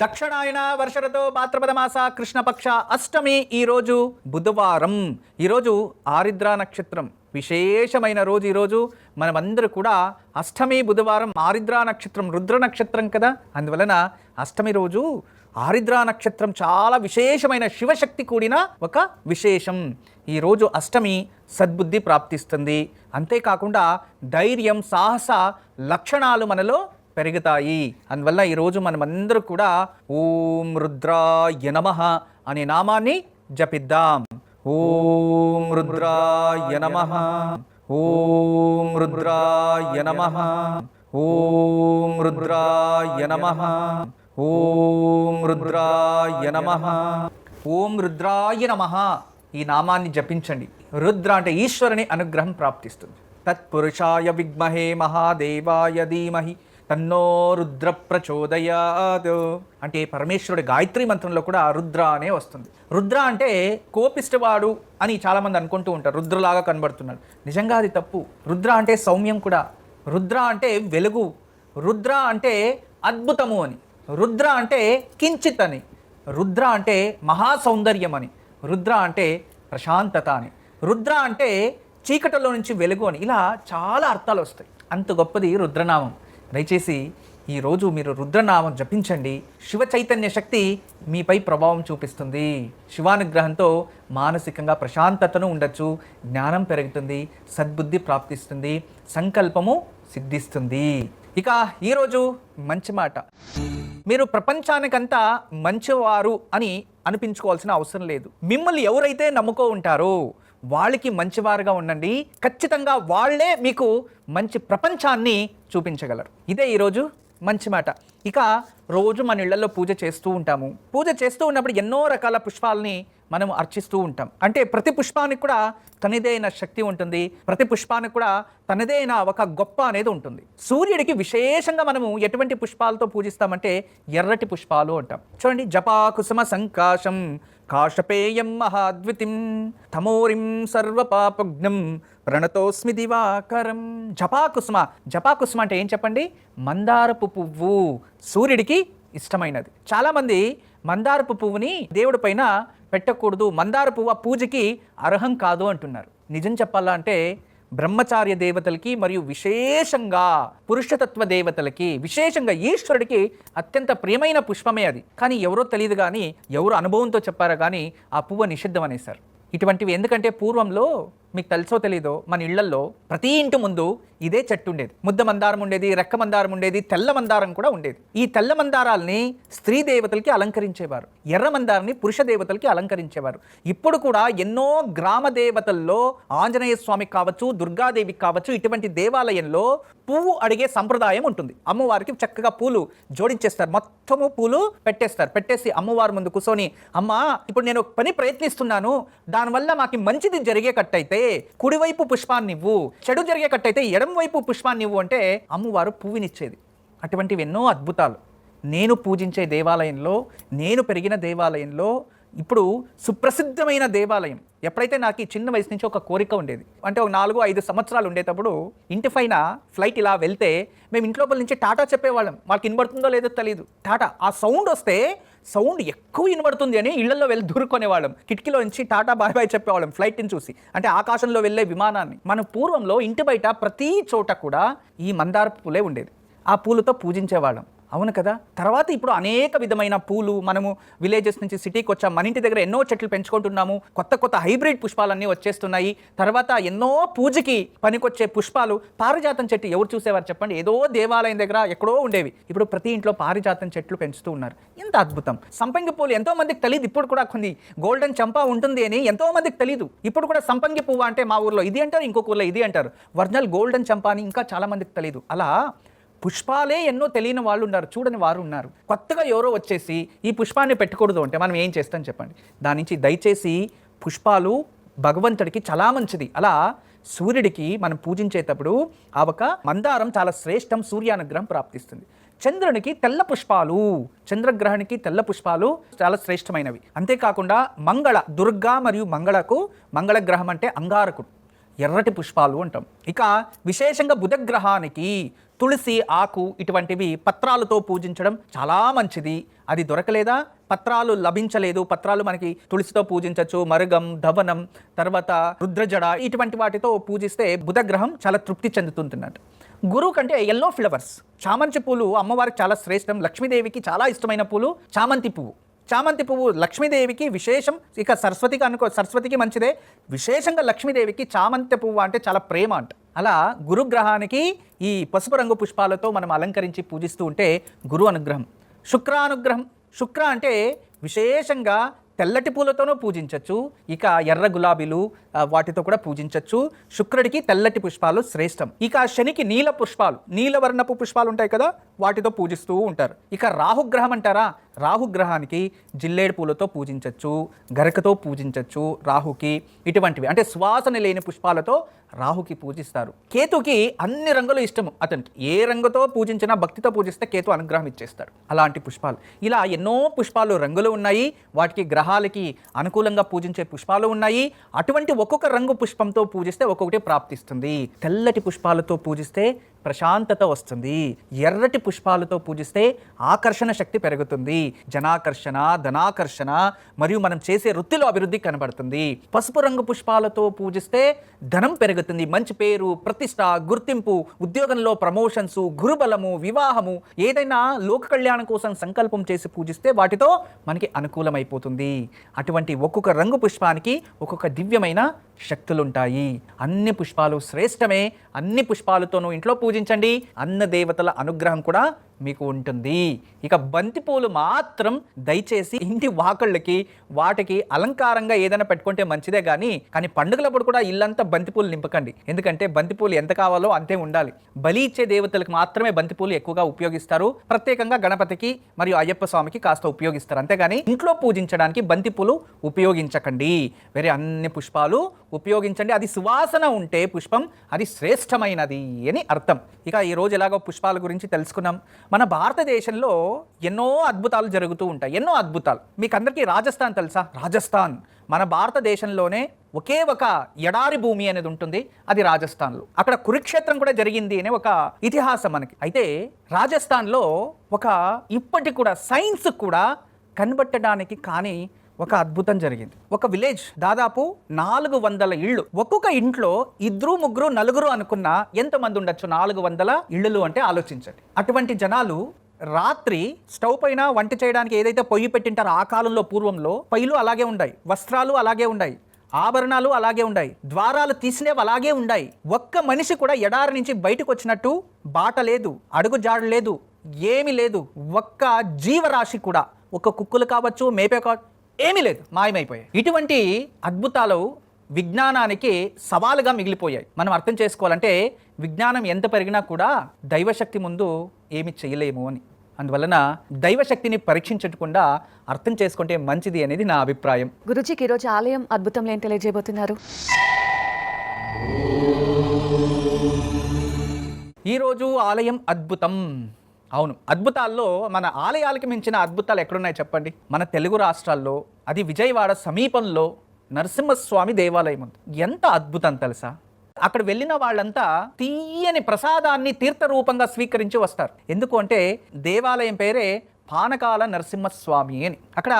దక్షిణాయన వర్షరతో భాద్రపదమాస కృష్ణపక్ష అష్టమి ఈరోజు బుధవారం. ఈరోజు ఆరిద్ర నక్షత్రం విశేషమైన రోజు. ఈరోజు మనమందరూ కూడా అష్టమి బుధవారం ఆరిద్ర నక్షత్రం రుద్ర నక్షత్రం కదా, అందువలన అష్టమి రోజు ఆరిద్ర నక్షత్రం చాలా విశేషమైన శివశక్తి కూడిన ఒక విశేషం. ఈరోజు అష్టమి సద్బుద్ధి ప్రాప్తిస్తుంది, అంతేకాకుండా ధైర్యం సాహస లక్షణాలు మనలో పెరుగుతాయి. అందువల్ల ఈరోజు మనమందరూ కూడా ఓం రుద్రాయ నమః అనే నామాన్ని జపిద్దాం. ఓం రుద్రాయ నమః, ఓం రుద్రాయ నమః, ఓం రుద్రాయ నమః, ఓం రుద్రాయ నమః, ఓం రుద్రాయ నమః. ఈ నామాన్ని జపించండి. రుద్ర అంటే ఈశ్వరుని అనుగ్రహం ప్రాప్తిస్తుంది. తత్పురుషాయ విద్మహే మహాదేవాయ ధీమహి తన్నో రుద్ర ప్రచోదయాత్ అంటే పరమేశ్వరుడి గాయత్రి మంత్రంలో కూడా రుద్ర అనే వస్తుంది. రుద్ర అంటే కోపిష్టవాడు అని చాలామంది అనుకుంటూ ఉంటారు, రుద్రలాగా కనబడుతున్నాడు. నిజంగా అది తప్పు. రుద్ర అంటే సౌమ్యం కూడా, రుద్ర అంటే వెలుగు, రుద్ర అంటే అద్భుతము అని, రుద్ర అంటే కించిత్ అని, రుద్ర అంటే మహాసౌందర్యం అని, రుద్ర అంటే ప్రశాంతత అని, రుద్ర అంటే చీకటిలో నుంచి వెలుగు అని, ఇలా చాలా అర్థాలు వస్తాయి. అంత గొప్పది రుద్రనామం. దయచేసి ఈరోజు మీరు రుద్రనామం జపించండి. శివ చైతన్య శక్తి మీపై ప్రభావం చూపిస్తుంది. శివానుగ్రహంతో మానసికంగా ప్రశాంతతను ఉండొచ్చు, జ్ఞానం పెరుగుతుంది, సద్బుద్ధి ప్రాప్తిస్తుంది, సంకల్పము సిద్ధిస్తుంది. ఇక ఈరోజు మంచి మాట. మీరు ప్రపంచానికంతా మంచివారు అని అనిపించుకోవాల్సిన అవసరం లేదు. మిమ్మల్ని ఎవరైతే నమ్ముకో ఉంటారో వాళ్ళకి మంచివారుగా ఉండండి. ఖచ్చితంగా వాళ్ళే మీకు మంచి ప్రపంచాన్ని చూపించగలరు. ఇదే ఈరోజు మంచి మాట. ఇక రోజు మన ఇళ్లలో పూజ చేస్తూ ఉంటాము. పూజ చేస్తూ ఉన్నప్పుడు ఎన్నో రకాల పుష్పాలని మనం అర్చిస్తూ ఉంటాం. అంటే ప్రతి పుష్పానికి కూడా తనదైన శక్తి ఉంటుంది, ప్రతి పుష్పానికి కూడా తనదైన ఒక గొప్ప అనేది ఉంటుంది. సూర్యుడికి విశేషంగా మనము ఎటువంటి పుష్పాలతో పూజిస్తామంటే ఎర్రటి పుష్పాలు అంటాం. చూడండి, జపాకుసుమ సంకాశం కాశపేయం మహాద్వితిం తమోరిం సర్వపాపజ్ఞం ప్రణతోస్మి దివాకరం. జపాకుసుమ, జపాకుసుమ అంటే ఏం చెప్పండి? మందారపు పువ్వు, సూర్యుడికి ఇష్టమైనది. చాలామంది మందారపు పువ్వుని దేవుడి పైన పెట్టకూడదు, మందార పువ్వు పూజకి అర్హం కాదు అంటున్నారు. నిజం చెప్పాలా అంటే బ్రహ్మచార్య దేవతలకి మరియు విశేషంగా పురుషతత్వ దేవతలకి, విశేషంగా ఈశ్వరుడికి అత్యంత ప్రియమైన పుష్పమే అది. కానీ ఎవరో తెలియదు, కానీ ఎవరు అనుభవంతో చెప్పారో కానీ ఆ పువ్వు నిషిద్ధం అనేసారు. ఇటువంటివి ఎందుకంటే పూర్వంలో మీకు తెలుసో తెలీదో మన ఇళ్లల్లో ప్రతి ఇంటి ముందు ఇదే చెట్టు ఉండేది. ముద్ద మందారం ఉండేది, రెక్క మందారం ఉండేది, తెల్ల మందారం కూడా ఉండేది. ఈ తెల్ల మందారాల్ని స్త్రీ దేవతలకి అలంకరించేవారు, ఎర్ర మందారాన్ని పురుష దేవతలకి అలంకరించేవారు. ఇప్పుడు కూడా ఎన్నో గ్రామ దేవతల్లో ఆంజనేయ స్వామికి కావచ్చు, దుర్గాదేవికి కావచ్చు, ఇటువంటి దేవాలయంలో పువ్వు అడిగే సంప్రదాయం ఉంటుంది. అమ్మవారికి చక్కగా పూలు జోడించేస్తారు, మొత్తము పూలు పెట్టేస్తారు. పెట్టేసి అమ్మవారి ముందు కూర్చొని, అమ్మా ఇప్పుడు నేను పని ప్రయత్నిస్తున్నాను, దానివల్ల మాకు మంచిది జరిగేటట్టయితే కుడివైపు పుష్పాన్ని ఇవ్వు, చెడు జరిగేటట్టయితే ఎడం వైపు పుష్పాన్ని ఇవ్వు అంటే అమ్మవారు పువ్వునిచ్చేది. అటువంటివి ఎన్నో అద్భుతాలు నేను పూజించే దేవాలయంలో, నేను పెరిగిన దేవాలయంలో, ఇప్పుడు సుప్రసిద్ధమైన దేవాలయం. ఎప్పుడైతే నాకు ఈ చిన్న వయసు నుంచి ఒక కోరిక ఉండేది, అంటే ఒక 4-5 సంవత్సరాలు ఉండేటప్పుడు ఇంటి పైన ఫ్లైట్ ఇలా వెళ్తే మేము ఇంట్లోపల నుంచి టాటా చెప్పేవాళ్ళం. వాళ్ళకి వినబడుతుందో లేదో తెలియదు. టాటా ఆ సౌండ్ వస్తే సౌండ్ ఎక్కువ వినబడుతుంది అని ఇళ్లలో వెళ్ళి దూరుకునేవాళ్ళం. కిటికీలో నుంచి టాటా బాయ్ బాయ్ చెప్పేవాళ్ళం ఫ్లైట్ని చూసి, అంటే ఆకాశంలో వెళ్ళే విమానాన్ని. మన పూర్వంలో ఇంటి బయట ప్రతి చోట కూడా ఈ మందార పూలే ఉండేది. ఆ పూలతో పూజించేవాళ్ళం, అవును కదా. తర్వాత ఇప్పుడు అనేక విధమైన పూలు మనము విలేజెస్ నుంచి సిటీకి వచ్చాం. మన ఇంటి దగ్గర ఎన్నో చెట్లు పెంచుకుంటున్నాము. కొత్త కొత్త హైబ్రిడ్ పుష్పాలన్నీ వచ్చేస్తున్నాయి. తర్వాత ఎన్నో పూజకి పనికొచ్చే పుష్పాలు. పారిజాతం చెట్టు ఎవరు చూసేవారు చెప్పండి? ఏదో దేవాలయం దగ్గర ఎక్కడో ఉండేవి. ఇప్పుడు ప్రతి ఇంట్లో పారిజాతం చెట్లు పెంచుతూ ఉన్నారు. ఎంత అద్భుతం. సంపంగి పూలు ఎంతో మందికి తెలియదు. ఇప్పుడు కూడా కొన్ని గోల్డెన్ చంపా ఉంటుంది అని ఎంతో మందికి తెలియదు. ఇప్పుడు కూడా సంపంగి పువ్వు అంటే మా ఊర్లో ఇది అంటారు, ఇంకొక ఊర్లో ఇది అంటారు. ఒరిజినల్ గోల్డెన్ చంపా అని ఇంకా చాలా మందికి తెలియదు. అలా పుష్పాలే ఎన్నో తెలియని వాళ్ళు ఉన్నారు, చూడని వారు ఉన్నారు. కొత్తగా ఎవరో వచ్చేసి ఈ పుష్పాన్ని పెట్టకూడదు అంటే మనం ఏం చేస్తాం చెప్పండి? దాని నుంచి దయచేసి పుష్పాలు భగవంతుడికి చాలా మంచిది. అలా సూర్యుడికి మనం పూజించేటప్పుడు ఆ ఒక మందారం చాలా శ్రేష్టం, సూర్యానుగ్రహం ప్రాప్తిస్తుంది. చంద్రునికి తెల్ల పుష్పాలు, చంద్రగ్రహానికి తెల్ల పుష్పాలు చాలా శ్రేష్టమైనవి. అంతేకాకుండా మంగళ, దుర్గా మరియు మంగళకు, మంగళగ్రహం అంటే అంగారకుడు. ఎర్రటి పుష్పాలు అంటాం. ఇక విశేషంగా బుధగ్రహానికి తులసి ఆకు ఇటువంటివి పత్రాలతో పూజించడం చాలా మంచిది. అది దొరకలేదా, పత్రాలు లభించలేదు, పత్రాలు మనకి తులసితో పూజించవచ్చు, మరుగం, ధవనం, తర్వాత రుద్రజడ ఇటువంటి వాటితో పూజిస్తే బుధగ్రహం చాలా తృప్తి చెందుతుంటున్నట్టు. గురువు కంటే ఎల్లో ఫ్లవర్స్, చామంతి పూలు అమ్మవారికి చాలా శ్రేష్టం. లక్ష్మీదేవికి చాలా ఇష్టమైన పూలు చామంతి పువ్వు. చామంతి పువ్వు లక్ష్మీదేవికి విశేషం. ఇక సరస్వతికి మంచిదే. విశేషంగా లక్ష్మీదేవికి చామంతి పువ్వు అంటే చాలా ప్రేమ అంట. అలా గురుగ్రహానికి ఈ పసుపు రంగు పుష్పాలతో మనం అలంకరించి పూజిస్తూ ఉంటే గురు అనుగ్రహం. శుక్రానుగ్రహం. శుక్ర అంటే విశేషంగా తెల్లటి పూలతోనూ పూజించవచ్చు. ఇక ఎర్ర గులాబీలు వాటితో కూడా పూజించవచ్చు. శుక్రుడికి తెల్లటి పుష్పాలు శ్రేష్టం. ఇక శనికి నీల పుష్పాలు, నీలవర్ణపు పుష్పాలు ఉంటాయి కదా, వాటితో పూజిస్తూ ఉంటారు. ఇక రాహుగ్రహం అంటారా, రాహుగ్రహానికి జిల్లేడు పూలతో పూజించవచ్చు, గరకతో పూజించవచ్చు. రాహుకి ఇటువంటివి అంటే సువాసన లేని పుష్పాలతో రాహుకి పూజిస్తారు. కేతుకి అన్ని రంగులు ఇష్టము. అతనికి ఏ రంగుతో పూజించినా భక్తితో పూజిస్తే కేతు అనుగ్రహం ఇచ్చేస్తాడు. అలాంటి పుష్పాలు, ఇలా ఎన్నో పుష్పాలు రంగులు ఉన్నాయి. వాటికి గ్రహాలకి అనుకూలంగా పూజించే పుష్పాలు ఉన్నాయి. అటువంటి ఒక్కొక్క రంగు పుష్పంతో పూజిస్తే ఒక్కొక్కటి ప్రాప్తిస్తుంది. తెల్లటి పుష్పాలతో పూజిస్తే ప్రశాంతత వస్తుంది. ఎర్రటి పుష్పాలతో పూజిస్తే ఆకర్షణ శక్తి పెరుగుతుంది. జనాకర్షణ, ధనాకర్షణ మరియు మనం చేసే వృత్తిలో అభివృద్ధి కనబడుతుంది. పసుపు రంగు పుష్పాలతో పూజిస్తే ధనం పెరుగుతుంది. మంచి పేరు, ప్రతిష్ట, గుర్తింపు, ఉద్యోగంలో ప్రమోషన్స్, గురుబలము, వివాహము, ఏదైనా లోక కళ్యాణం కోసం సంకల్పం చేసి పూజిస్తే వాటితో మనకి అనుకూలమైపోతుంది. అటువంటి ఒక్కొక్క రంగు పుష్పానికి ఒక్కొక్క దివ్యమైన శక్తులుంటాయి. అన్ని పుష్పాలు శ్రేష్టమే. అన్ని పుష్పాలతోనూ ఇంట్లో పూజించండి. అన్న దేవతల అనుగ్రహం కూడా మీకు ఉంటుంది. ఇక బంతిపూలు మాత్రం దయచేసి ఇంటి వాకళ్ళకి వాటికి అలంకారంగా ఏదైనా పెట్టుకుంటే మంచిదే కానీ పండుగలప్పుడు కూడా ఇల్లంతా బంతిపూలు నింపకండి. ఎందుకంటే బంతిపూలు ఎంత కావాలో అంతే ఉండాలి. బలి ఇచ్చే దేవతలకు మాత్రమే బంతిపూలు ఎక్కువగా ఉపయోగిస్తారు. ప్రత్యేకంగా గణపతికి మరియు అయ్యప్ప స్వామికి కాస్త ఉపయోగిస్తారు. అంతేగాని ఇంట్లో పూజించడానికి బంతిపూలు ఉపయోగించకండి. వేరే అన్ని పుష్పాలు ఉపయోగించండి. అది సువాసన ఉంటే పుష్పం అది శ్రేష్టమైనది అని అర్థం. ఇక ఈ రోజు ఎలాగో పుష్పాల గురించి తెలుసుకున్నాం. మన భారతదేశంలో ఎన్నో అద్భుతాలు జరుగుతూ ఉంటాయి. ఎన్నో అద్భుతాలు. మీకు అందరికీ రాజస్థాన్ తెలుసా? రాజస్థాన్ మన భారతదేశంలోనే ఒకే ఒక ఎడారి భూమి అనేది ఉంటుంది. అది రాజస్థాన్లో. అక్కడ కురుక్షేత్రం కూడా జరిగింది అనే ఒక ఇతిహాసం మనకి. అయితే రాజస్థాన్లో ఇప్పటికి కూడా సైన్స్ కూడా కనిపెట్టడానికి కానీ ఒక అద్భుతం జరిగింది. ఒక విలేజ్ దాదాపు 400 ఇళ్ళు. ఒక్కొక్క ఇంట్లో 2, 3, 4 అనుకున్నా ఎంతమంది ఉండొచ్చు? 400 ఇళ్ళు అంటే ఆలోచించండి. అటువంటి జనాలు రాత్రి స్టవ్ పైన వంట చేయడానికి ఏదైతే పొయ్యి పెట్టింటారో ఆ కాలంలో పూర్వంలో పొయ్యిలు అలాగే ఉన్నాయి, వస్త్రాలు అలాగే ఉన్నాయి, ఆభరణాలు అలాగే ఉన్నాయి, ద్వారాలు తీసినవి అలాగే ఉన్నాయి. ఒక్క మనిషి కూడా ఎడారి నుంచి బయటకు వచ్చినట్టు బాట లేదు, అడుగు జాడు లేదు, ఏమీ లేదు. ఒక్క జీవరాశి కూడా, ఒక కుక్కలు కావచ్చు, మేపే కావచ్చు, ఏమీ లేదు, మాయమైపోయాయి. ఇటువంటి అద్భుతాలు విజ్ఞానానికి సవాలుగా మిగిలిపోయాయి. మనం అర్థం చేసుకోవాలంటే విజ్ఞానం ఎంత పెరిగినా కూడా దైవశక్తి ముందు ఏమి చేయలేము అని. అందువలన దైవశక్తిని పరీక్షించకుండా అర్థం చేసుకుంటే మంచిది అనేది నా అభిప్రాయం. గురుజీకి ఈరోజు ఆలయం అద్భుతంలో ఏం తెలియజేయబోతున్నారు? ఈరోజు ఆలయం అద్భుతం. అవును, అద్భుతాల్లో మన ఆలయాలకి మించిన అద్భుతాలు ఎక్కడున్నాయి చెప్పండి? మన తెలుగు రాష్ట్రాల్లో, అది విజయవాడ సమీపంలో నరసింహస్వామి దేవాలయం ఉంది. ఎంత అద్భుతం తెలుసా? అక్కడ వెళ్ళిన వాళ్ళంతా తీయని ప్రసాదాన్ని తీర్థరూపంగా స్వీకరించి వస్తారు. ఎందుకు అంటే దేవాలయం పేరే పానకాల నరసింహస్వామి అని. అక్కడ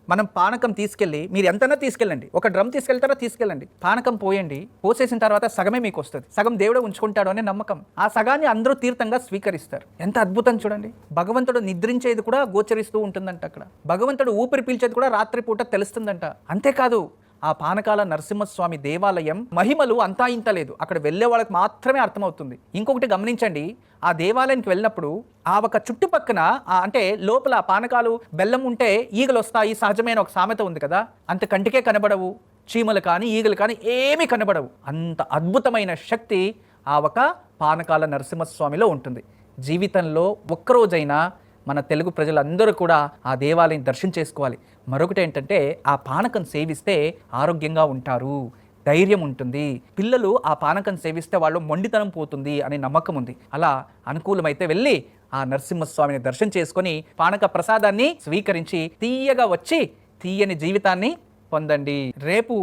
మనం పానకం తీసుకెళ్ళి, మీరు ఎంతైనా తీసుకెళ్ళండి, ఒక డ్రమ్ తీసుకెళ్తారో తీసుకెళ్ళండి, పానకం పోయండి, పోసేసిన తర్వాత సగమే మీకు వస్తుంది, సగం దేవుడే ఉంచుకుంటాడు అనే నమ్మకం. ఆ సగాన్ని అందరూ తీర్థంగా స్వీకరిస్తారు. ఎంత అద్భుతం చూడండి. భగవంతుడు నిద్రించేది కూడా గోచరిస్తూ ఉంటుందంట అక్కడ. భగవంతుడు ఊపిరి పీల్చేది కూడా రాత్రిపూట తెలుస్తుందంట. అంతేకాదు, ఆ పానకాల నరసింహస్వామి దేవాలయం మహిమలు అంతా ఇంత లేదు, అక్కడ వెళ్ళే వాళ్ళకి మాత్రమే అర్థమవుతుంది. ఇంకొకటి గమనించండి, ఆ దేవాలయానికి వెళ్ళినప్పుడు ఆ ఒక చుట్టుపక్కన అంటే లోపల పానకాలు బెల్లం ఉంటే ఈగలు వస్తాయి సహజమైన ఒక సామెత ఉంది కదా, అంత కంటికే కనబడవు, చీమలు కానీ ఈగలు కానీ ఏమీ కనబడవు. అంత అద్భుతమైన శక్తి ఆ ఒక పానకాల నరసింహస్వామిలో ఉంటుంది. జీవితంలో ఒక్కరోజైనా మన తెలుగు ప్రజలందరూ కూడా ఆ దేవాలయం దర్శనం చేసుకోవాలి. మరొకటి ఏంటంటే ఆ పానకం సేవిస్తే ఆరోగ్యంగా ఉంటారు, ధైర్యం ఉంటుంది. పిల్లలు ఆ పానకం సేవిస్తే వాళ్ళు మొండితనం పోతుంది అనే నమ్మకం ఉంది. అలా అనుకూలమైతే వెళ్ళి ఆ నరసింహస్వామిని దర్శనం చేసుకొని పానక ప్రసాదాన్ని స్వీకరించి తీయగా వచ్చి తీయని జీవితాన్ని పొందండి. రేపు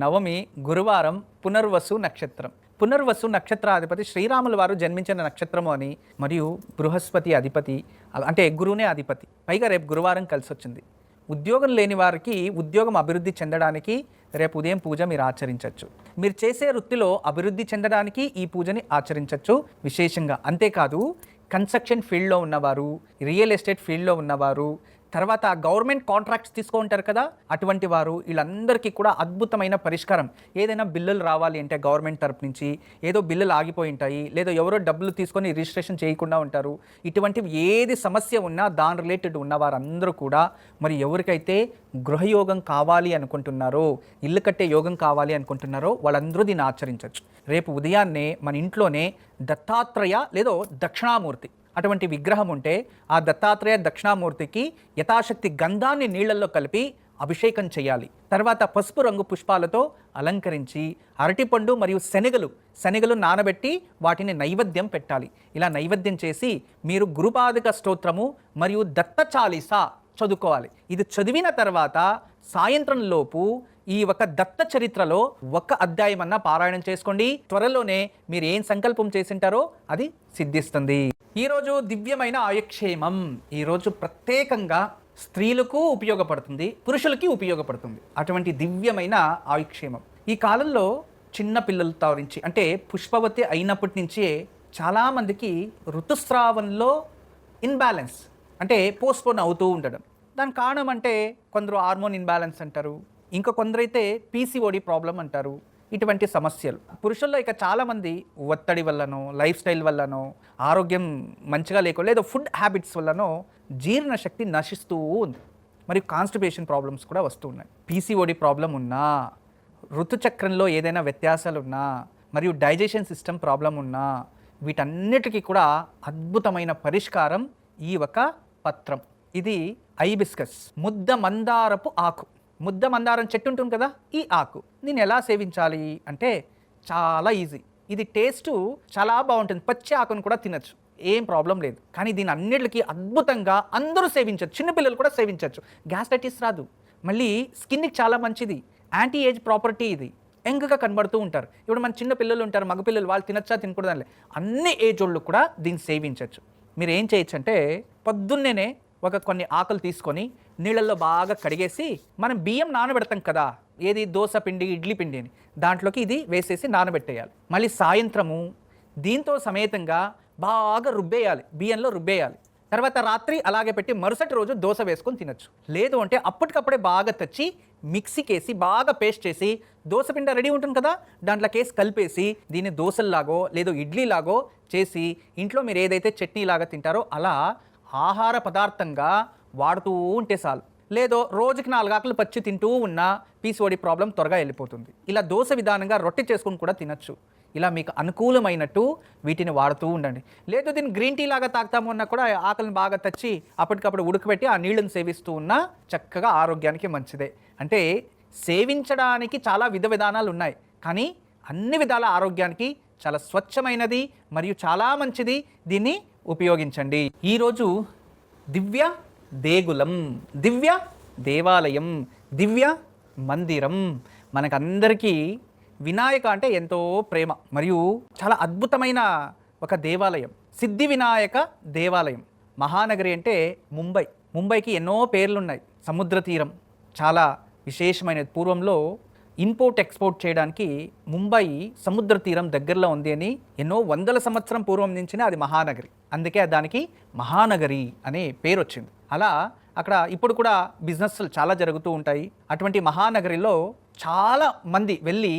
నవమి, గురువారం, పునర్వసు నక్షత్రం. పునర్వసు నక్షత్రాధిపతి శ్రీరాముల వారు జన్మించిన నక్షత్రము అని, మరియు బృహస్పతి అధిపతి, అంటే గురువునే అధిపతి. పైగా రేపు గురువారం కలిసి వచ్చింది. ఉద్యోగం లేని వారికి ఉద్యోగం అభివృద్ధి చెందడానికి రేపు ఉదయం పూజ మీరు ఆచరించవచ్చు. మీరు చేసే వృత్తిలో అభివృద్ధి చెందడానికి ఈ పూజని ఆచరించవచ్చు విశేషంగా. అంతేకాదు కన్స్ట్రక్షన్ ఫీల్డ్లో ఉన్నవారు, రియల్ ఎస్టేట్ ఫీల్డ్లో ఉన్నవారు, తర్వాత గవర్నమెంట్ కాంట్రాక్ట్స్ తీసుకుంటారు కదా, అటువంటి వారు, వీళ్ళందరికీ కూడా అద్భుతమైన పరిష్కారం. ఏదైనా బిల్లులు రావాలి అంటే గవర్నమెంట్ తరపు నుంచి ఏదో బిల్లులు ఆగిపోయి ఉంటాయి, లేదా ఎవరో డబ్బులు తీసుకొని రిజిస్ట్రేషన్ చేయకుండా ఉంటారు. ఇటువంటివి ఏది సమస్య ఉన్నా దాని రిలేటెడ్ ఉన్న వారందరూ కూడా, మరి ఎవరికైతే గృహయోగం కావాలి అనుకుంటున్నారో, ఇల్లు కట్టే యోగం కావాలి అనుకుంటున్నారో వాళ్ళందరూ దీన్ని ఆచరించవచ్చు. రేపు ఉదయాన్నే మన ఇంట్లోనే దత్తాత్రేయ లేదా దక్షిణామూర్తి అటువంటి విగ్రహం ఉంటే ఆ దత్తాత్రేయ దక్షిణామూర్తికి యథాశక్తి గంధాన్ని నీళ్లలో కలిపి అభిషేకం చేయాలి. తర్వాత పసుపు రంగు పుష్పాలతో అలంకరించి అరటిపండు మరియు శనగలు నానబెట్టి వాటిని నైవేద్యం పెట్టాలి. ఇలా నైవేద్యం చేసి మీరు గురుపాదక స్తోత్రము మరియు దత్త చాలీసా చదువుకోవాలి. ఇది చదివిన తర్వాత సాయంత్రం లోపు ఈ ఒక దత్త చరిత్రలో ఒక అధ్యాయం అన్న పారాయణం చేసుకోండి. త్వరలోనే మీరు ఏం సంకల్పం చేసింటారో అది సిద్ధిస్తుంది. ఈరోజు దివ్యమైన ఆయుక్షేమం. ఈరోజు ప్రత్యేకంగా స్త్రీలకు ఉపయోగపడుతుంది, పురుషులకి ఉపయోగపడుతుంది. అటువంటి దివ్యమైన ఆయుక్షేమం ఈ కాలంలో చిన్న పిల్లలతో నుంచి, అంటే పుష్పవతి అయినప్పటి నుంచే చాలామందికి ఋతుస్రావంలో ఇన్బ్యాలెన్స్, అంటే పోస్ట్పోన్ అవుతూ ఉండడం. దానికి కారణం అంటే కొందరు హార్మోన్ ఇన్బ్యాలెన్స్ అంటారు, ఇంకా కొందరైతే పీసీఓడి ప్రాబ్లం అంటారు. ఇటువంటి సమస్యలు పురుషుల్లో ఇక చాలామంది ఒత్తిడి వల్లనో, లైఫ్ స్టైల్ వల్లనో, ఆరోగ్యం మంచిగా లేకో, లేదా ఫుడ్ హ్యాబిట్స్ వల్లనో జీర్ణశక్తి నశిస్తూ ఉంది. మరియు కాన్స్టిపేషన్ ప్రాబ్లమ్స్ కూడా వస్తూ ఉన్నాయి. పీసీఓడి ప్రాబ్లం ఉన్నా, ఋతుచక్రంలో ఏదైనా వ్యత్యాసాలు ఉన్నా, మరియు డైజెషన్ సిస్టమ్ ప్రాబ్లం ఉన్నా, వీటన్నిటికీ కూడా అద్భుతమైన పరిష్కారం ఈ ఒక పత్రం. ఇది ఐబిస్కస్ ముద్ద మందారపు ఆకు. ముద్ద మందారం చెట్టు ఉంటుంది కదా, ఈ ఆకు దీన్ని ఎలా సేవించాలి అంటే చాలా ఈజీ. ఇది టేస్టు చాలా బాగుంటుంది. పచ్చి ఆకును కూడా తినచ్చు, ఏం ప్రాబ్లం లేదు. కానీ దీని అన్నిటికీ అద్భుతంగా అందరూ సేవించవచ్చు, చిన్నపిల్లలు కూడా సేవించవచ్చు. గ్యాస్ట్రైటిస్ రాదు, మళ్ళీ స్కిన్కి చాలా మంచిది, యాంటీ ఏజ్ ప్రాపర్టీ. ఇది యంగ్గా కనబడుతూ ఉంటారు. ఇప్పుడు మన చిన్న పిల్లలు ఉంటారు, మగపిల్లలు, వాళ్ళు తినచ్చా తినకూడదని, అన్ని ఏజ్ వాళ్ళు కూడా దీన్ని సేవించవచ్చు. మీరు ఏం చేయొచ్చు అంటే పొద్దున్నేనే కొన్ని ఆకులు తీసుకొని నీళ్ళల్లో బాగా కడిగేసి, మనం బియ్యం నానబెడతాం కదా, ఏది దోశ పిండి, ఇడ్లీ పిండి అని, దాంట్లోకి ఇది వేసేసి నానబెట్టేయాలి. మళ్ళీ సాయంత్రము దీంతో సమేతంగా బాగా రుబ్బేయాలి, బియ్యంలో రుబ్బేయాలి. తర్వాత రాత్రి అలాగే పెట్టి మరుసటి రోజు దోశ వేసుకొని తినచ్చు. లేదు అంటే అప్పటికప్పుడే బాగా తెచ్చి మిక్సీకేసి బాగా పేస్ట్ చేసి, దోశ పిండి రెడీ ఉంటుంది కదా, దాంట్లోకేసి కలిపేసి దీన్ని దోశల్లాగో లేదో ఇడ్లీలాగో చేసి ఇంట్లో మీరు ఏదైతే చట్నీలాగా తింటారో అలా ఆహార పదార్థంగా వాడుతూ ఉంటే చాలు. లేదో రోజుకి 4 ఆకులు పచ్చి తింటూ ఉన్నా పీసీఓడి ప్రాబ్లం త్వరగా వెళ్ళిపోతుంది. ఇలా దోశ విధానంగా రొట్టె చేసుకుని కూడా తినచ్చు. ఇలా మీకు అనుకూలమైనట్టు వీటిని వాడుతూ ఉండండి. లేదు దీన్ని గ్రీన్ టీ లాగా తాగుతాము అన్నా కూడా ఆకులను బాగా తెచ్చి అప్పటికప్పుడు ఉడకబెట్టి ఆ నీళ్ళని సేవిస్తూ ఉన్నా చక్కగా ఆరోగ్యానికి మంచిదే. అంటే సేవించడానికి చాలా విధానాలు ఉన్నాయి, కానీ అన్ని విధాల ఆరోగ్యానికి చాలా స్వచ్ఛమైనది మరియు చాలా మంచిది. దీన్ని ఉపయోగించండి. ఈరోజు దివ్య దేగులం, దివ్య దేవాలయం, దివ్య మందిరం. మనకందరికీ వినాయక అంటే ఎంతో ప్రేమ, మరియు చాలా అద్భుతమైన ఒక దేవాలయం, సిద్ధి వినాయక దేవాలయం. మహానగరి అంటే ముంబైకి ఎన్నో పేర్లున్నాయి. సముద్ర తీరం చాలా విశేషమైనది. పూర్వంలో ఇంపోర్ట్ ఎక్స్పోర్ట్ చేయడానికి ముంబై సముద్ర తీరం దగ్గరలో ఉంది అని ఎన్నో వందల సంవత్సరం పూర్వం నుంచినే అది మహానగరి. అందుకే దానికి మహానగరి అనే పేరు వచ్చింది. అలా అక్కడ ఇప్పుడు కూడా బిజినెస్లు చాలా జరుగుతూ ఉంటాయి. అటువంటి మహానగరిలో చాలా మంది వెళ్ళి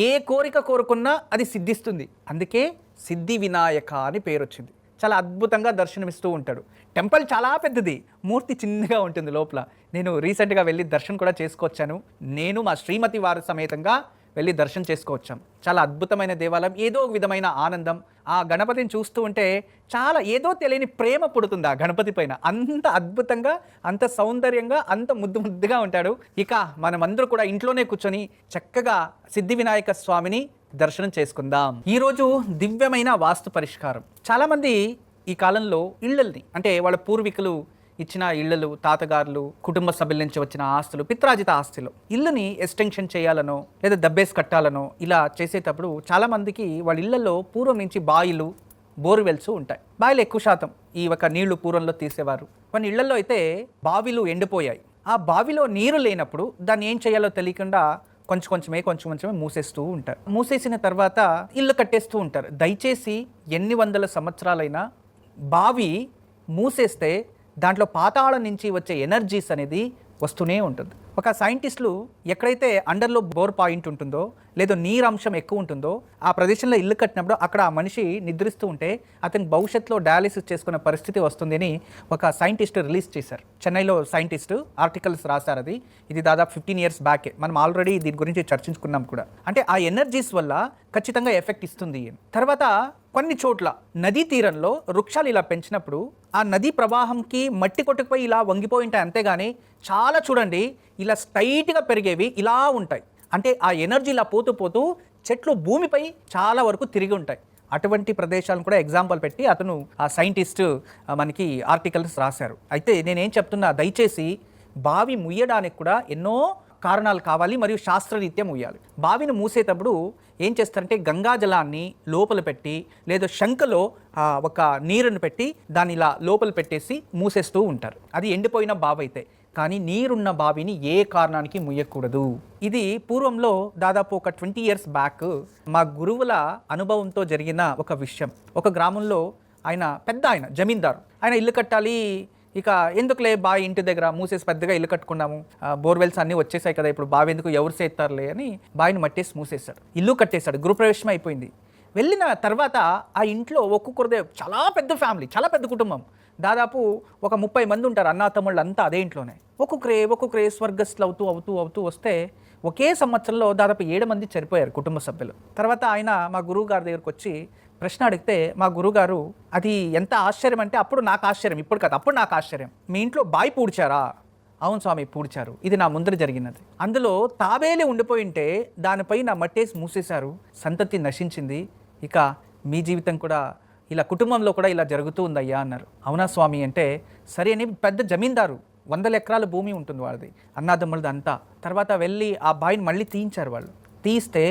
ఏ కోరిక కోరుకున్నా అది సిద్ధిస్తుంది. అందుకే సిద్ధి వినాయక అని పేరు వచ్చింది. చాలా అద్భుతంగా దర్శనమిస్తూ ఉంటాడు. టెంపుల్ చాలా పెద్దది, మూర్తి చిన్నగా ఉంటుంది లోపల. నేను రీసెంట్గా వెళ్ళి దర్శనం కూడా చేసుకొచ్చాను. నేను మా శ్రీమతి వారి సమేతంగా వెళ్ళి దర్శనం చేసుకొచ్చాం. చాలా అద్భుతమైన దేవాలయం, ఏదో ఒక విధమైన ఆనందం. ఆ గణపతిని చూస్తూ ఉంటే చాలా ఏదో తెలియని ప్రేమ పుడుతుంది ఆ గణపతి పైన. అంత అద్భుతంగా, అంత సౌందర్యంగా, అంత ముద్దుగా ఉంటాడు. ఇక మనమందరూ కూడా ఇంట్లోనే కూర్చొని చక్కగా సిద్ధి వినాయక స్వామిని దర్శనం చేసుకుందాం. ఈరోజు దివ్యమైన వాస్తు పరిష్కారం. చాలామంది ఈ కాలంలో ఇళ్ళల్ని, అంటే వాళ్ళ పూర్వీకులు ఇచ్చిన ఇళ్ళు, తాతగారులు, కుటుంబ సభ్యుల నుంచి వచ్చిన ఆస్తులు, పిత్రాజిత ఆస్తులు, ఇల్లుని ఎక్స్టెన్షన్ చేయాలనో లేదా దబ్బేసి కట్టాలనో ఇలా చేసేటప్పుడు చాలామందికి వాళ్ళ ఇళ్లలో పూర్వం నుంచి బాయిలు, బోర్వెల్స్ ఉంటాయి. బావిలు ఎక్కువ శాతం ఈ ఒక నీళ్లు పూర్వంలో తీసేవారు. కొన్ని ఇళ్లలో అయితే బావిలు ఎండిపోయాయి. ఆ బావిలో నీరు లేనప్పుడు దాన్ని ఏం చేయాలో తెలియకుండా కొంచెం కొంచెమే మూసేస్తూ ఉంటారు. మూసేసిన తర్వాత ఇల్లు కట్టేస్తూ ఉంటారు. దయచేసి ఎన్ని వందల సంవత్సరాలైనా బావి మూసేస్తే దాంట్లో పాతాళం నుంచి వచ్చే ఎనర్జీస్ అనేది వస్తూనే ఉంటుంది. ఒక సైంటిస్టులు ఎక్కడైతే అండర్లో బోర్ పాయింట్ ఉంటుందో లేదా నీరు అంశం ఎక్కువ ఉంటుందో ఆ ప్రదేశంలో ఇల్లు కట్టినప్పుడు అక్కడ ఆ మనిషి నిద్రిస్తూ ఉంటే అతని భవిష్యత్తులో డయాలిసిస్ చేసుకునే పరిస్థితి వస్తుందని ఒక సైంటిస్ట్ రిలీజ్ చేశారు. చెన్నైలో సైంటిస్ట్ ఆర్టికల్స్ రాశారు. ఇది దాదాపు 15 years బ్యాకే. మనం ఆల్రెడీ దీని గురించి చర్చించుకున్నాం కూడా. అంటే ఆ ఎనర్జీస్ వల్ల ఖచ్చితంగా ఎఫెక్ట్ ఇస్తుంది. తర్వాత కొన్ని చోట్ల నదీ తీరంలో వృక్షాలు ఇలా పెంచినప్పుడు ఆ నదీ ప్రవాహంకి మట్టి కొట్టుకుపోయి ఇలా వంగిపోయి ఉంటాయి. అంతేగాని చాలా చూడండి ఇలా స్ట్రైట్గా పెరిగేవి ఇలా ఉంటాయి. అంటే ఆ ఎనర్జీ ఇలా పోతూ చెట్లు భూమిపై చాలా వరకు తిరిగి ఉంటాయి. అటువంటి ప్రదేశాలను కూడా ఎగ్జాంపుల్ పెట్టి అతను ఆ సైంటిస్ట్ మనకి ఆర్టికల్స్ రాశారు. అయితే నేనేం చెప్తున్నా, దయచేసి బావి ముయ్యడానికి కూడా ఎన్నో కారణాలు కావాలి మరియు శాస్త్రరీత్యా ముయ్యాలి. బావిని మూసేటప్పుడు ఏం చేస్తారంటే గంగా జలాన్ని లోపల పెట్టి లేదా శంఖలో ఒక నీరుని పెట్టి దాన్ని ఇలా లోపల పెట్టేసి మూసేస్తూ ఉంటారు. అది ఎండిపోయిన బావి అయితే. కానీ నీరున్న బావిని ఏ కారణానికి ముయ్యకూడదు. ఇది పూర్వంలో దాదాపు ఒక 20 years బ్యాక్ మా గురువుల అనుభవంతో జరిగిన ఒక విషయం. ఒక గ్రామంలో పెద్ద జమీందారు, ఆయన ఇల్లు కట్టాలి. ఇక ఎందుకులే బావి ఇంటి దగ్గర మూసేసి పెద్దగా ఇల్లు కట్టుకున్నాము, బోర్వెల్స్ అన్నీ వచ్చేసాయి కదా, ఇప్పుడు బావి ఎందుకు ఎవరు చేస్తారులే అని బావిని మట్టేసి మూసేశాడు. ఇల్లు కట్టేశాడు. గృహప్రవేశం అయిపోయింది. వెళ్ళిన తర్వాత ఆ ఇంట్లో ఒక్కొక్కరిదే చాలా పెద్ద ఫ్యామిలీ, చాలా పెద్ద కుటుంబం. దాదాపు ఒక 30 మంది ఉంటారు. అన్నా తమ్ముళ్ళు అంతా అదే ఇంట్లోనే. ఒక్కొక్కరే స్వర్గస్థులు అవుతూ వస్తే ఒకే సంవత్సరంలో దాదాపు 7 మంది చనిపోయారు కుటుంబ సభ్యులు. తర్వాత మా గురువు గారి దగ్గరకు వచ్చి ప్రశ్న అడిగితే మా గురువుగారు అది ఎంత ఆశ్చర్యం అంటే అప్పుడు నాకు ఆశ్చర్యం, ఇప్పుడు కాదు, అప్పుడు నాకు ఆశ్చర్యం. మీ ఇంట్లో బావి పూడ్చారా? అవును స్వామి పూడ్చారు. ఇది నా ముందర జరిగినది. అందులో తాబేలు ఉండిపోయి ఉంటే దానిపై నా మట్టేసి మూసేశారు, సంతతి నశించింది. ఇక మీ జీవితం కూడా ఇలా కుటుంబంలో కూడా ఇలా జరుగుతూ ఉందయ్యా అన్నారు. అవునా స్వామి అంటే సరే అని పెద్ద జమీందారు, 100 ఎకరాల భూమి ఉంటుంది వాళ్ళది, అన్నాదమ్ములది అంతా. తర్వాత వెళ్ళి ఆ బావిని మళ్ళీ తీయించారు వాళ్ళు. తీస్తే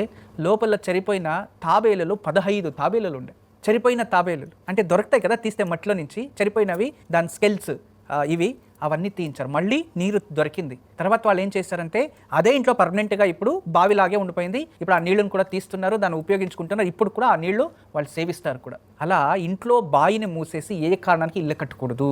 లోపల చనిపోయిన తాబేలులు 15 తాబేలులు ఉండే. చనిపోయిన తాబేలులు అంటే దొరుకుతాయి కదా తీస్తే మట్టిలో నుంచి, చనిపోయినవి దాని స్కెల్స్ అవన్నీ తీయించారు. మళ్ళీ నీరు దొరికింది. తర్వాత వాళ్ళు ఏం చేశారంటే అదే ఇంట్లో పర్మనెంట్గా ఇప్పుడు బావిలాగే ఉండిపోయింది. ఇప్పుడు ఆ నీళ్ళను కూడా తీస్తున్నారు, దాన్ని ఉపయోగించుకుంటున్నారు. ఇప్పుడు కూడా ఆ నీళ్లు వాళ్ళు సేవిస్తారు కూడా. అలా ఇంట్లో బావిని మూసేసి ఏ కారణానికి ఇల్లు కట్టకూడదు.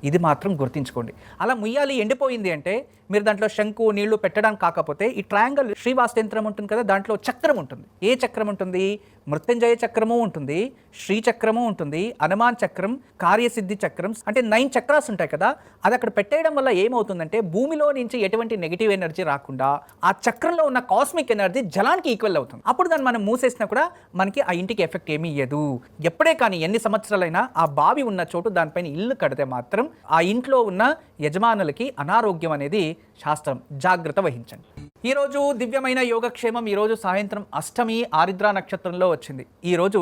ఇది మాత్రం గుర్తించుకోండి. అలా ముయ్యాలి ఎండిపోయింది అంటే మీరు దాంట్లో శంకు నీళ్లు పెట్టడానికి కాకపోతే ఈ ట్రయాంగిల్ శ్రీవాస్తయంత్రం ఉంటుంది కదా, దాంట్లో చక్రం ఉంటుంది. ఏ చక్రం ఉంటుంది? మృత్యుంజయ చక్రము ఉంటుంది, శ్రీ చక్రము ఉంటుంది, హనుమాన్ చక్రం, కార్యసిద్ధి చక్రం, అంటే 9 చక్రాస్ ఉంటాయి కదా. అది అక్కడ పెట్టేయడం వల్ల ఏమవుతుందంటే భూమిలో నుంచి ఎటువంటి నెగిటివ్ ఎనర్జీ రాకుండా ఆ చక్రంలో ఉన్న కాస్మిక్ ఎనర్జీ జలానికి ఈక్వల్ అవుతుంది. అప్పుడు దాన్ని మనం మూసేసినా కూడా మనకి ఆ ఇంటికి ఎఫెక్ట్ ఏమీ ఇయ్యదు. ఎప్పుడే కానీ ఎన్ని సంవత్సరాలైనా ఆ బావి ఉన్న చోటు దానిపైన ఇల్లు కడితే మాత్రం ఆ ఇంట్లో ఉన్న యజమానులకి అనారోగ్యం అనేది శాస్త్రం. జాగ్రత్త వహించండి. ఈరోజు దివ్యమైన యోగక్షేమం. ఈరోజు సాయంత్రం అష్టమి ఆరిద్ర నక్షత్రంలో వచ్చింది. ఈరోజు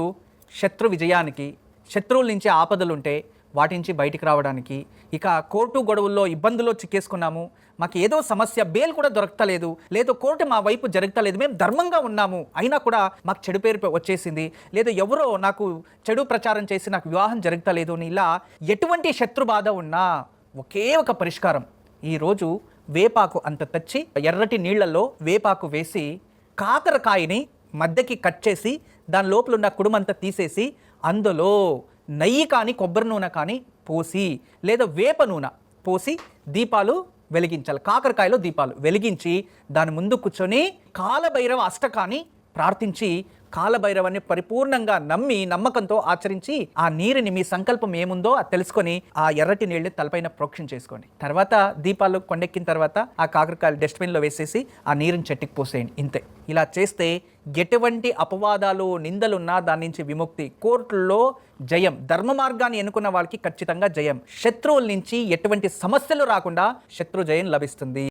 శత్రు విజయానికి, శత్రువుల నుంచి ఆపదలుంటే వాటి నుంచి బయటికి రావడానికి, ఇక కోర్టు గొడవల్లో ఇబ్బందుల్లో చిక్కేసుకున్నాము, మాకు ఏదో సమస్య, బెయిల్ కూడా దొరకలేదు, లేదు కోర్టు మా వైపు జరగలేదు, మేము ధర్మంగా ఉన్నాము అయినా కూడా మాకు చెడు పేరు వచ్చేసింది, లేదు ఎవరో నాకు చెడు ప్రచారం చేసి నాకు వివాహం జరగలేదు అని ఇలా ఎటువంటి శత్రు బాధ ఉన్నా ఒకే ఒక పరిష్కారం. ఈరోజు వేపాకు అంత తెచ్చి ఎర్రటి నీళ్లలో వేపాకు వేసి కాకరకాయని మధ్యకి కట్ చేసి దాని లోపల ఉన్న కుడుమంతా తీసేసి అందులో నెయ్యి కానీ కొబ్బరి నూనె కానీ పోసి లేదా వేప నూనె పోసి దీపాలు వెలిగించాలి. కాకరకాయలో దీపాలు వెలిగించి దాని ముందు కూర్చొని కాలభైరవ అష్టకాన్ని ప్రార్థించి కాలభైరవాన్ని పరిపూర్ణంగా నమ్మి నమ్మకంతో ఆచరించి ఆ నీరుని మీ సంకల్పం ఏముందో అది తెలుసుకొని ఆ ఎర్రటి నీళ్ళని తలపైన ప్రోక్షణ చేసుకోండి. తర్వాత దీపాలు కొండెక్కిన తర్వాత ఆ కాకరకాయలు డస్ట్బిన్లో వేసేసి ఆ నీరుని చెట్టుకి పోసేయండి. ఇంతే. ఇలా చేస్తే ఎటువంటి అపవాదాలు నిందలున్నా దాని నుంచి విముక్తి, కోర్టుల్లో జయం, ధర్మ మార్గాన్ని ఎన్నుకున్న వాళ్ళకి ఖచ్చితంగా జయం, శత్రువుల నుంచి ఎటువంటి సమస్యలు రాకుండా శత్రు జయం లభిస్తుంది.